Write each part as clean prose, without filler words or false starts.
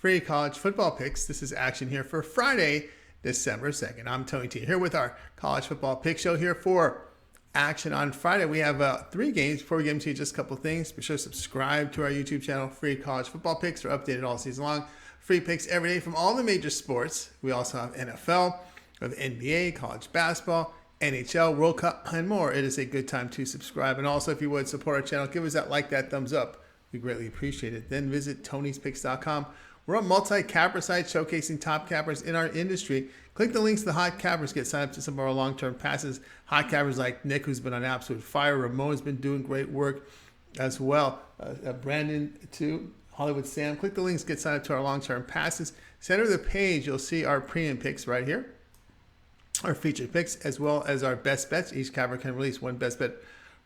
free college football picks. This is action here for Friday, December 2nd. I'm Tony T here with our college football pick show here for action on Friday. We have 3 games. Before we get into just a couple things, be sure to subscribe to our YouTube channel. Free college football picks are updated all season long. Free picks every day from all the major sports. We also have NFL, we have NBA, college basketball, NHL, World Cup, and more. It is a good time to subscribe. And also, if you would support our channel, give us that like, that thumbs up. We greatly appreciate it. Then visit Tony'sPicks.com. We're a multi-capper site showcasing top cappers in our industry. Click the links to the hot cappers. Get signed up to some of our long-term passes. Hot cappers like Nick, who's been on absolute fire. Ramon's been doing great work as well. Brandon, too. Hollywood Sam. Click the links. Get signed up to our long-term passes. Center of the page, you'll see our premium picks right here. Our featured picks, as well as our best bets. Each capper can release one best bet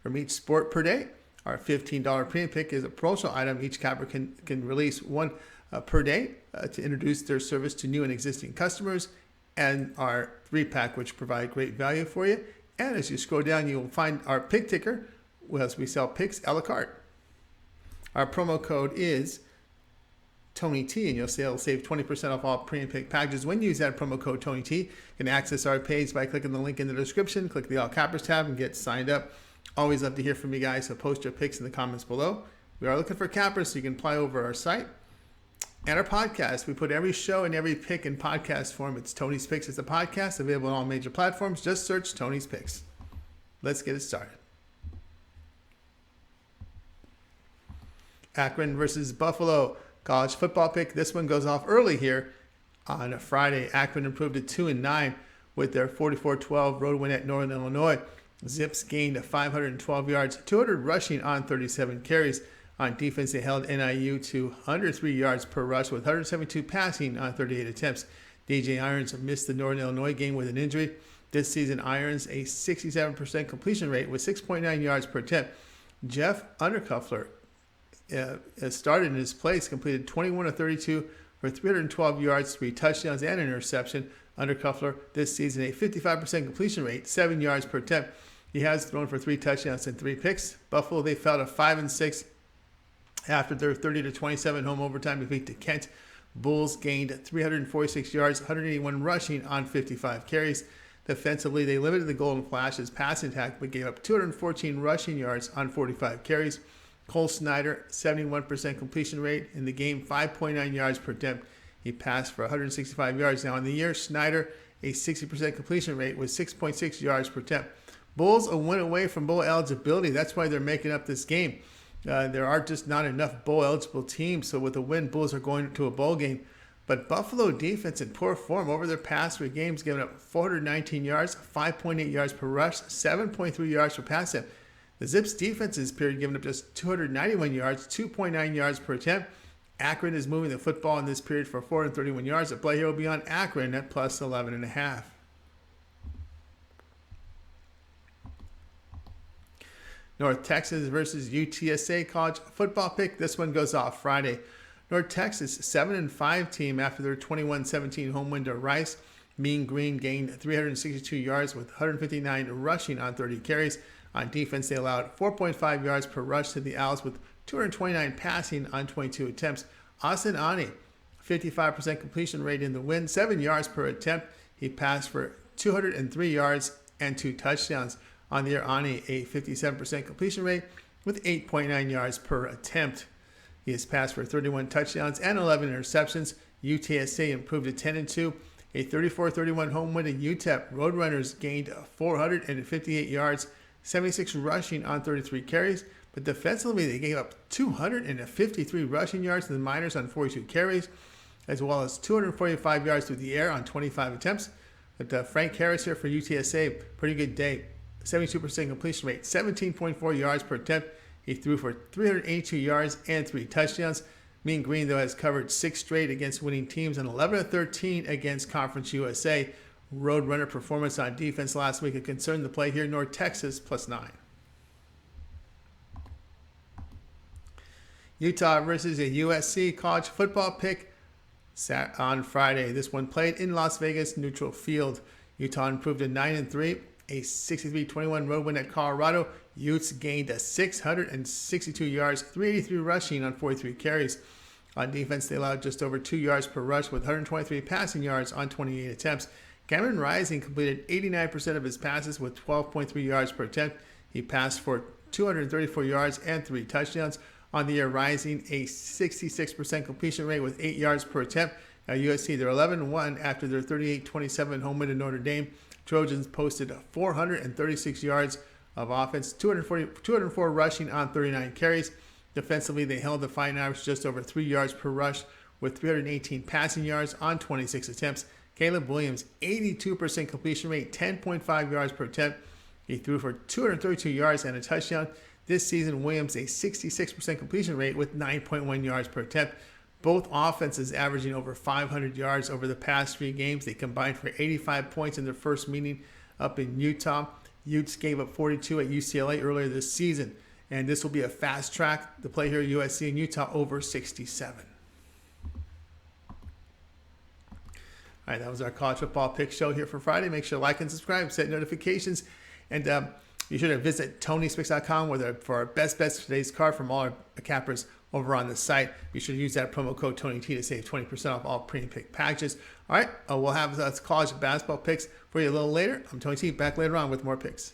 from each sport per day. Our $15 premium pick is a promotional item. Each capper can release one per day to introduce their service to new and existing customers. And our 3-pack, which provide great value for you. And as you scroll down, you will find our pick ticker, as we sell picks a la carte. Our promo code is Tony T, and you'll save 20% off all premium pick packages when you use that promo code Tony T. You can access our page by clicking the link in the description. Click the All Cappers tab and get signed up. Always love to hear from you guys, so post your picks in the comments below. We are looking for cappers, so you can apply over our site. And our podcast, we put every show and every pick in podcast form. It's Tony's Picks. It's a podcast available on all major platforms. Just search Tony's Picks. Let's get it started. Akron versus Buffalo. College football pick. This one goes off early here on a Friday. Akron improved to 2-9 with their 44-12 road win at Northern Illinois. Zips gained 512 yards, 200 rushing on 37 carries. On defense, they held NIU to 103 yards per rush with 172 passing on 38 attempts. DJ Irons missed the Northern Illinois game with an injury. This season, Irons a 67% completion rate with 6.9 yards per attempt. Jeff Undercuffler started in his place, completed 21 of 32 for 312 yards, 3 touchdowns, and an interception. Undercuffler this season a 55% completion rate, 7 yards per attempt. He has thrown for 3 touchdowns and 3 picks. Buffalo, they fell to 5-6 after their 30-27 home overtime defeat to Kent. Bulls gained 346 yards, 181 rushing on 55 carries. Defensively, they limited the Golden Flash's passing attack but gave up 214 rushing yards on 45 carries. Cole Snyder, 71% completion rate in the game, 5.9 yards per attempt. He passed for 165 yards. Now in the year, Snyder, a 60% completion rate with 6.6 yards per attempt. Bulls a win away from bowl eligibility. That's why they're making up this game. There are just not enough bowl eligible teams. So with a win, Bulls are going to a bowl game. But Buffalo defense in poor form over their past 3 games, giving up 419 yards, 5.8 yards per rush, 7.3 yards per pass attempt. The Zips defense in this period giving up just 291 yards, 2.9 yards per attempt. Akron is moving the football in this period for 431 yards. The play here will be on Akron at plus 11.5. North Texas versus UTSA college football pick. This one goes off Friday. North Texas 7-5 team after their 21-17 home win to Rice. Mean Green gained 362 yards with 159 rushing on 30 carries. On defense, they allowed 4.5 yards per rush to the Owls with 229 passing on 22 attempts. Austin Ani, 55% completion rate in the win, 7 yards per attempt. He passed for 203 yards and 2 touchdowns. On the year, Ani, a 57% completion rate with 8.9 yards per attempt. He has passed for 31 touchdowns and 11 interceptions. UTSA improved to 10-2. A 34-31 home win at UTEP. Roadrunners gained 458 yards, 76 rushing on 33 carries. But defensively, they gave up 253 rushing yards to the Miners on 42 carries, as well as 245 yards through the air on 25 attempts. But Frank Harris here for UTSA, pretty good day. 72% completion rate, 17.4 yards per attempt. He threw for 382 yards and 3 touchdowns. Mean Green, though, has covered 6 straight against winning teams and 11-13 against Conference USA. Roadrunner performance on defense last week a concern. The play here, North Texas plus 9. Utah versus a USC college football pick on Friday. This one played in Las Vegas neutral field. Utah improved to 9-3. A 63-21 road win at Colorado. Utes gained 662 yards, 383 rushing on 43 carries. On defense, they allowed just over 2 yards per rush with 123 passing yards on 28 attempts. Cameron Rising completed 89% of his passes with 12.3 yards per attempt. He passed for 234 yards and 3 touchdowns. On the year, Rising a 66% completion rate with 8 yards per attempt. Now USC, they're 11-1 after their 38-27 home win in Notre Dame. Trojans posted 436 yards of offense, 204 rushing on 39 carries. Defensively, they held the fighting average just over 3 yards per rush with 318 passing yards on 26 attempts. Caleb Williams, 82% completion rate, 10.5 yards per attempt. He threw for 232 yards and a touchdown. This season, Williams a 66% completion rate with 9.1 yards per attempt. Both offenses averaging over 500 yards over the past 3 games. They combined for 85 points in their first meeting up in Utah. Utes gave up 42 at UCLA earlier this season. And this will be a fast track to play here at USC and Utah over 67. All right, that was our college football pick show here for Friday. Make sure to like and subscribe, set notifications. And be sure to visit TonySpicks.com for our best bets for today's card from all our cappers over on the site. Be sure to use that promo code TonyT to save 20% off all premium pick packages. All right, we'll have college basketball picks for you a little later. I'm Tony T, back later on with more picks.